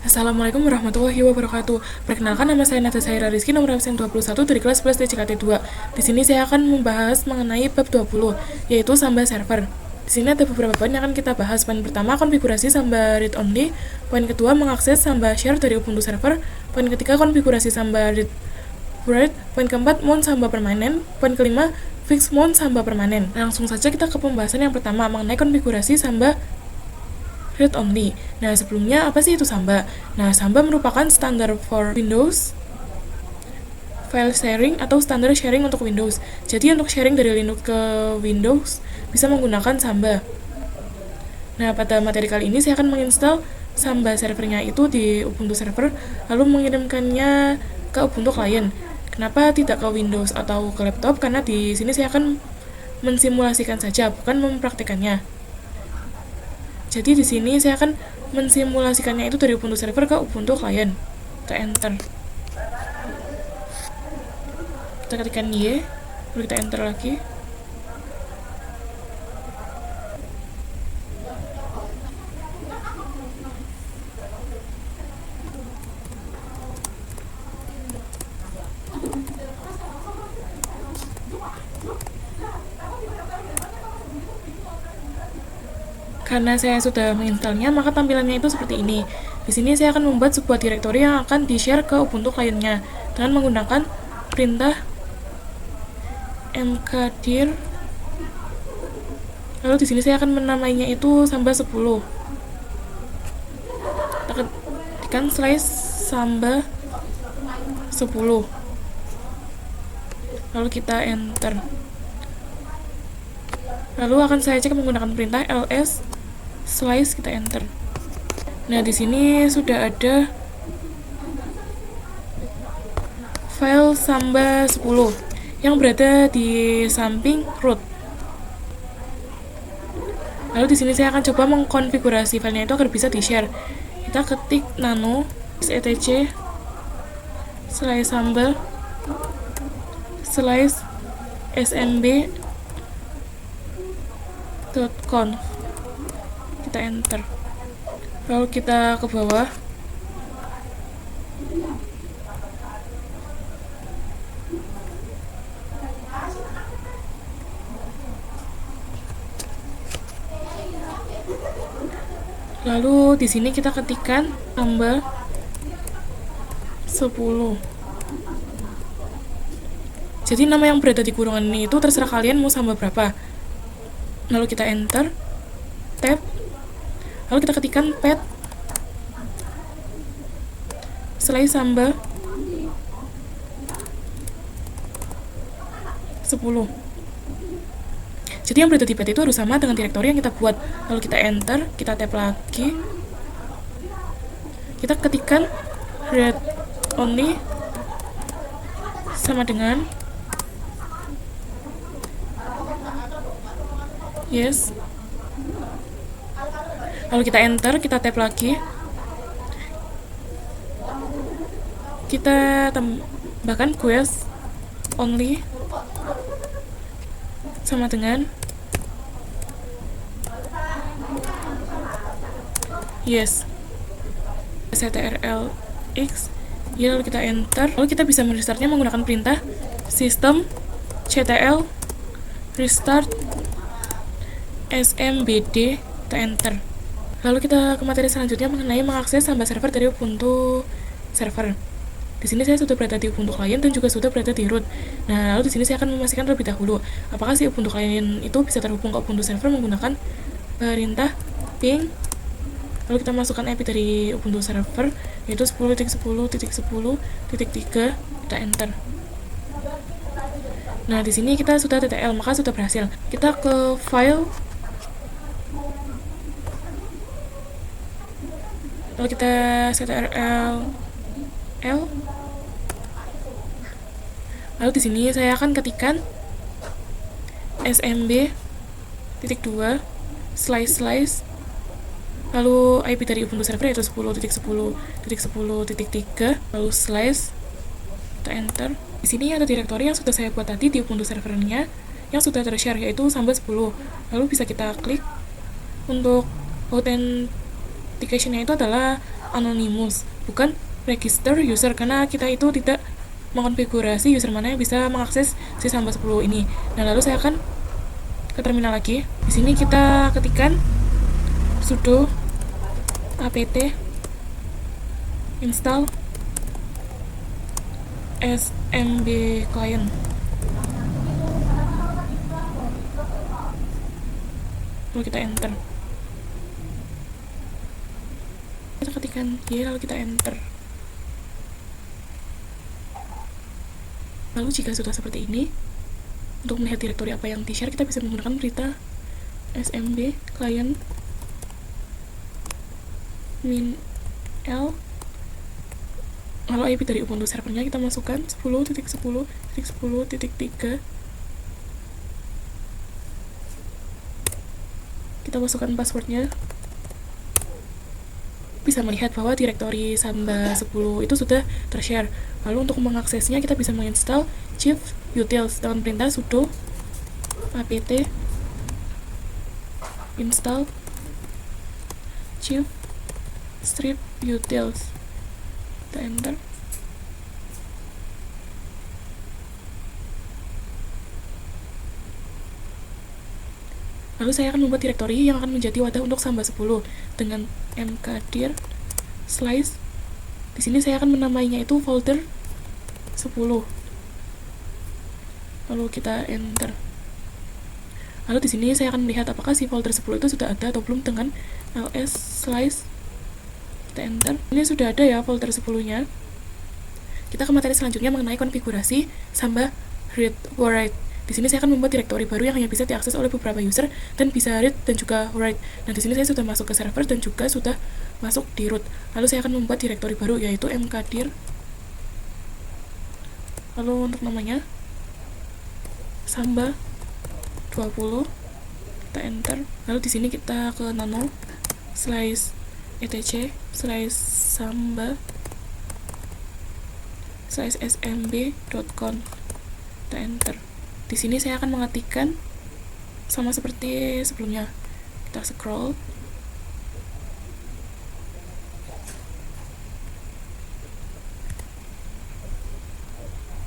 Assalamualaikum warahmatullahi wabarakatuh. Perkenalkan, nama saya Nata Saira Rizky, nomor absen 21 dari kelas 11 DCKT 2. Di sini saya akan membahas mengenai bab 20, yaitu Samba server. Di sini ada beberapa poin yang akan kita bahas. Poin pertama, konfigurasi Samba read only. Poin kedua, mengakses Samba share dari Ubuntu server. Poin ketiga, konfigurasi Samba read write. Poin keempat, mount Samba permanen. Poin kelima, fix mount Samba permanen. Langsung saja kita ke pembahasan yang pertama mengenai konfigurasi Samba read only. Nah, sebelumnya apa sih itu Samba? Nah, Samba merupakan standar for Windows file sharing atau standar sharing untuk Windows. Jadi untuk sharing dari Linux ke Windows bisa menggunakan Samba. Nah, pada materi kali ini saya akan menginstal Samba servernya itu di Ubuntu server, lalu mengirimkannya ke Ubuntu client. Kenapa tidak ke Windows atau ke laptop? Karena di sini saya akan mensimulasikan saja, bukan mempraktikannya. Jadi di sini saya akan mensimulasikannya itu dari Ubuntu server ke Ubuntu client. Kita enter. Kita ketikkan Y, lalu kita enter lagi. Karena saya sudah menginstalnya, maka tampilannya itu seperti ini. Di sini saya akan membuat sebuah direktori yang akan di-share ke Ubuntu client-nya dengan menggunakan perintah mkdir. Lalu di sini saya akan menamainya itu Samba 10. Kita ketikkan slash Samba 10. Lalu kita enter. Lalu akan saya cek menggunakan perintah ls slice, kita enter. Nah, di sini sudah ada file Samba 10 yang berada di samping root. Lalu di sini saya akan coba mengkonfigurasi filenya itu agar bisa di-share. Kita ketik nano etc slice samba slice smb.conf. Kita enter. Lalu kita ke bawah. Lalu di sini kita ketikkan Samba 10. Jadi nama yang berada di kurungan ini itu terserah kalian mau Samba berapa. Lalu kita enter, tab, lalu kita ketikkan pet slice Samba 10. Jadi yang berada di pet itu harus sama dengan direktori yang kita buat. Lalu kita enter, kita tab lagi, kita ketikkan read only sama dengan yes. Lalu kita enter, kita tab lagi, kita tambahkan quest only sama dengan yes. ctrl-x ya, lalu kita enter. Lalu kita bisa merestartnya menggunakan perintah system ctl restart smbd, kita enter. Lalu kita ke materi selanjutnya mengenai mengakses Samba server dari Ubuntu server. Di sini saya sudah berada di Ubuntu client dan juga sudah berada di root. Nah, lalu di sini saya akan memastikan terlebih dahulu apakah si Ubuntu client itu bisa terhubung ke Ubuntu server menggunakan perintah ping. Lalu kita masukkan IP dari Ubuntu server, yaitu 10.10.10.3, kita enter. Nah, di sini kita sudah TTL, maka sudah berhasil. Kita ke file, lalu kita ctrl L. Lalu di sini saya akan ketikkan smb.2 slice lalu IP dari Ubuntu server yaitu 10.10.10.3, lalu slice, kita enter. Di sini ada direktori yang sudah saya buat tadi di Ubuntu servernya yang sudah tershare, yaitu Samba 10. Lalu bisa kita klik untuk authentication-nya itu adalah anonymous, bukan register user, karena kita itu tidak mengkonfigurasi user mana yang bisa mengakses si Samba 10 ini. Nah, lalu saya akan ke terminal lagi. Di sini kita ketikkan sudo apt install smb client. Lalu kita enter. Kita ketikkan y, lalu kita enter. Lalu jika sudah seperti ini, untuk melihat direktori apa yang di-share, kita bisa menggunakan perintah smb client min l, lalu IP dari Ubuntu servernya kita masukkan 10.10.10.3, kita masukkan passwordnya. Bisa melihat bahwa direktori Samba 10 itu sudah tershare. Lalu untuk mengaksesnya kita bisa menginstal chief utils dengan perintah sudo apt install chief strip utils. Kita enter. Lalu saya akan membuat direktori yang akan menjadi wadah untuk Samba 10 dengan mkdir slice. Di sini saya akan menamainya itu folder 10. Lalu kita enter. Lalu di sini saya akan melihat apakah si folder 10 itu sudah ada atau belum dengan ls slice. Kita enter. Ini sudah ada ya folder 10-nya. Kita ke materi selanjutnya mengenai konfigurasi Samba read write. Di sini saya akan membuat direktori baru yang hanya bisa diakses oleh beberapa user dan bisa read dan juga write. Nah, di sini saya sudah masuk ke server dan juga sudah masuk di root. Lalu saya akan membuat direktori baru yaitu mkdir. Lalu untuk namanya Samba 20. Kita enter. Lalu di sini kita ke nano slice etc slice samba slice smb.com. Kita enter. Di sini saya akan mengetikkan sama seperti sebelumnya. Kita scroll.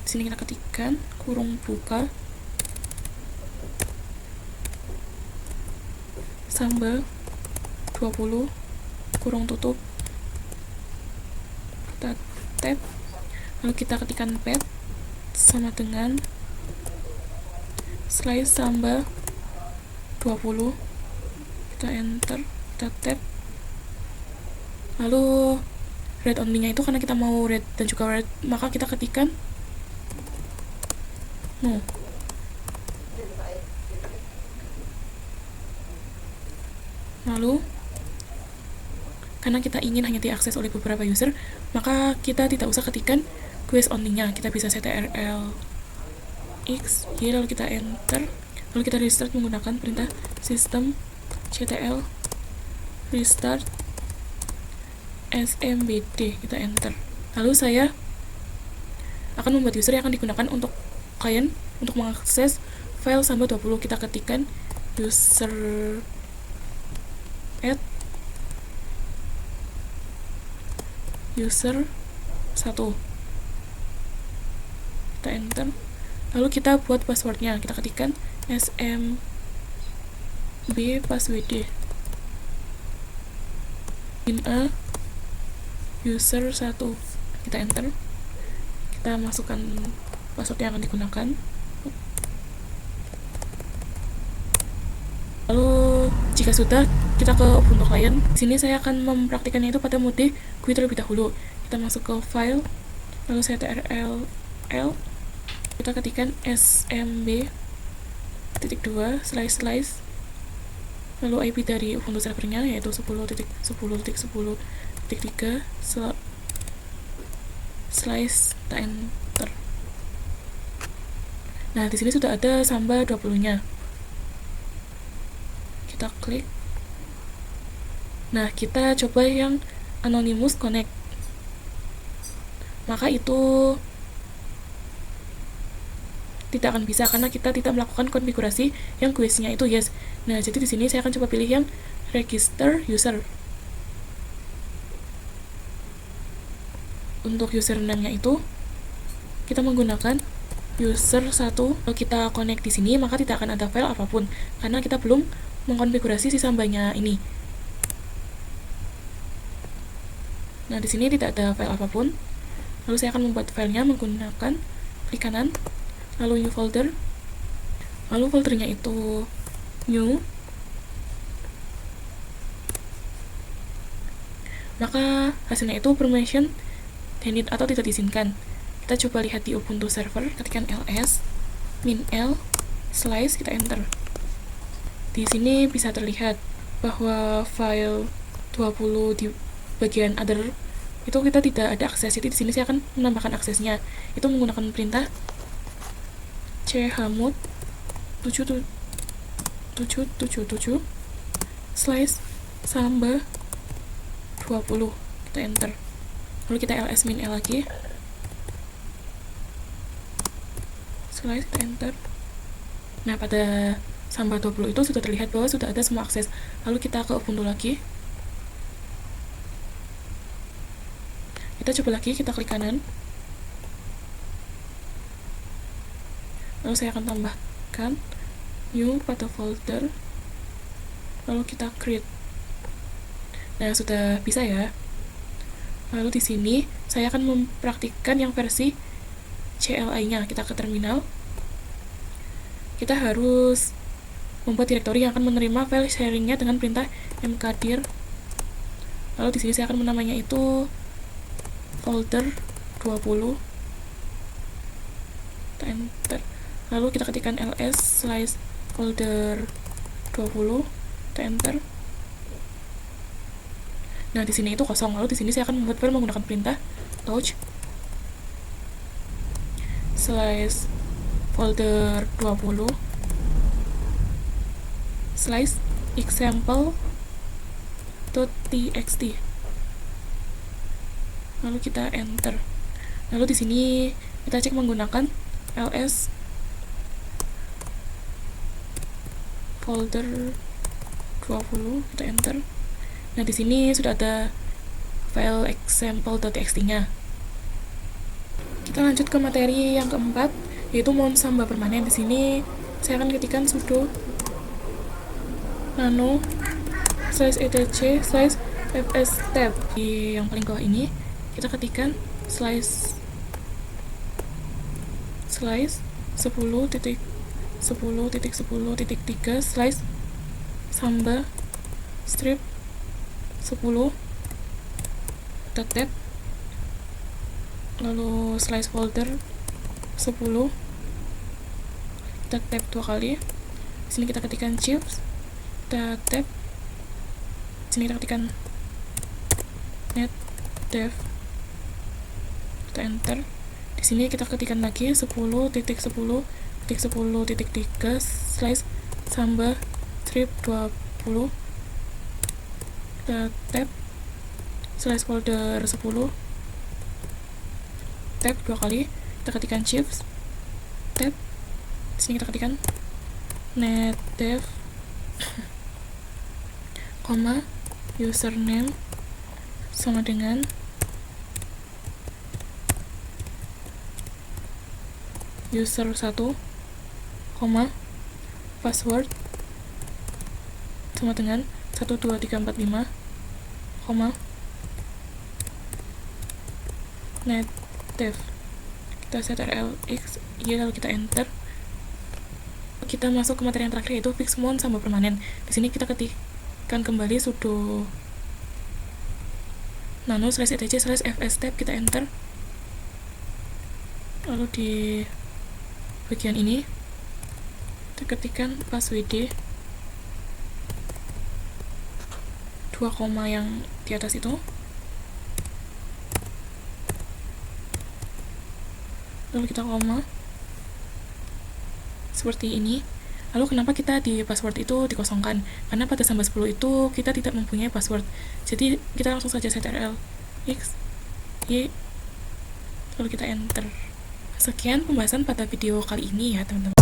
Di sini kita ketikkan kurung buka Samba 20 kurung tutup. Kita tab. Lalu kita ketikkan path sama dengan slice Samba 20. Kita enter, kita tab. Lalu read only-nya itu karena kita mau read dan juga write, maka kita ketikkan no. Lalu karena kita ingin hanya diakses oleh beberapa user, maka kita tidak usah ketikkan quest only-nya. Kita bisa ctrl X, Y, lalu kita enter. Lalu kita restart menggunakan perintah system ctl restart smbd. Kita enter. Lalu saya akan membuat user yang akan digunakan untuk klien untuk mengakses file Samba 20. Kita ketikkan user add user 1. Kita enter. Lalu kita buat passwordnya. Kita ketikkan smb password in a user 1. Kita enter. Kita masukkan password yang akan digunakan. Lalu jika sudah, kita ke Ubuntu Client. Di sini saya akan mempraktikannya itu pada mode GUI terlebih dahulu. Kita masuk ke file, lalu ctrl L, kita ketikkan smb .2 slice lalu IP dari Ubuntu servernya yaitu 10.10.10.3 slice. Kita enter. Nah, di sini sudah ada Samba 20-nya. Kita klik. Nah, kita coba yang Anonymous Connect. Maka itu tidak akan bisa karena kita tidak melakukan konfigurasi yang quest-nya itu yes. Nah, jadi di sini saya akan coba pilih yang register user. untuk username-nya itu kita menggunakan user1. Kalau kita connect di sini maka tidak akan ada file apapun karena kita belum mengkonfigurasi si sambanya ini. Nah, di sini tidak ada file apapun. Lalu saya akan membuat filenya menggunakan klik kanan, lalu new folder, lalu foldernya itu new. Maka hasilnya itu permission denied atau tidak diizinkan. Kita coba lihat di Ubuntu server, ketikkan ls -l slice, kita enter. Di sini bisa terlihat bahwa file 20 di bagian other itu kita tidak ada akses. Jadi di sini saya akan menambahkan aksesnya. Itu menggunakan perintah chmod 777 slice samba 20, kita enter. Lalu kita ls -l lagi, slice, kita enter. Nah, pada samba 20 itu sudah terlihat bahwa sudah ada semua akses. Lalu kita ke Ubuntu lagi, kita coba lagi, kita klik kanan, lalu saya akan tambahkan new pada folder, lalu kita create. Nah, sudah bisa ya. Lalu di sini saya akan mempraktikkan yang versi CLI-nya. Kita ke terminal. Kita harus membuat direktori yang akan menerima file sharing-nya dengan perintah mkdir. Lalu di sini saya akan menamainya itu folder 20. Kita enter. Lalu kita ketikkan ls slice folder 20, kita enter. Nah, di sini itu kosong. Lalu di sini saya akan membuat file menggunakan perintah touch slice folder 20 slice example.txt. Lalu kita enter. Lalu di sini kita cek menggunakan ls folder 20, kita enter. Nah, di sini sudah ada file example.txt-nya. Kita lanjut ke materi yang keempat, yaitu mount samba permanen. Di sini saya akan ketikkan sudo nano slash etc slash fstab. Di yang paling bawah ini kita ketikkan slash 10.10.10.3 slash samba strip 10, kita tab, lalu slice folder 10, kita tab 2 kali. Di sini kita ketikkan chips, kita tab. Di sini kita ketikkan net dev, kita enter. Di sini kita ketikkan lagi 10.10.10.3 slice samba strip 20, kita tab, slice folder 10, tab 2 kali, kita ketikkan chips, tab. Di sini kita ketikkan net dev, koma username sama dengan user1, koma password sama dengan 12345, koma net dev. Kita set rlx y, lalu kita enter. Kita masuk ke materi yang terakhir, yaitu fix mount samba permanen. Di sini kita ketikkan kembali sudo nano slash etc slash fstab, kita enter. Lalu di bagian ini kita ketikkan passwd 2 koma yang di atas itu, lalu kita koma seperti ini. Lalu kenapa kita di password itu dikosongkan? Karena pada samba 10 itu kita tidak mempunyai password. Jadi kita langsung saja set rlx y, lalu kita enter. Sekian pembahasan pada video kali ini ya, teman-teman.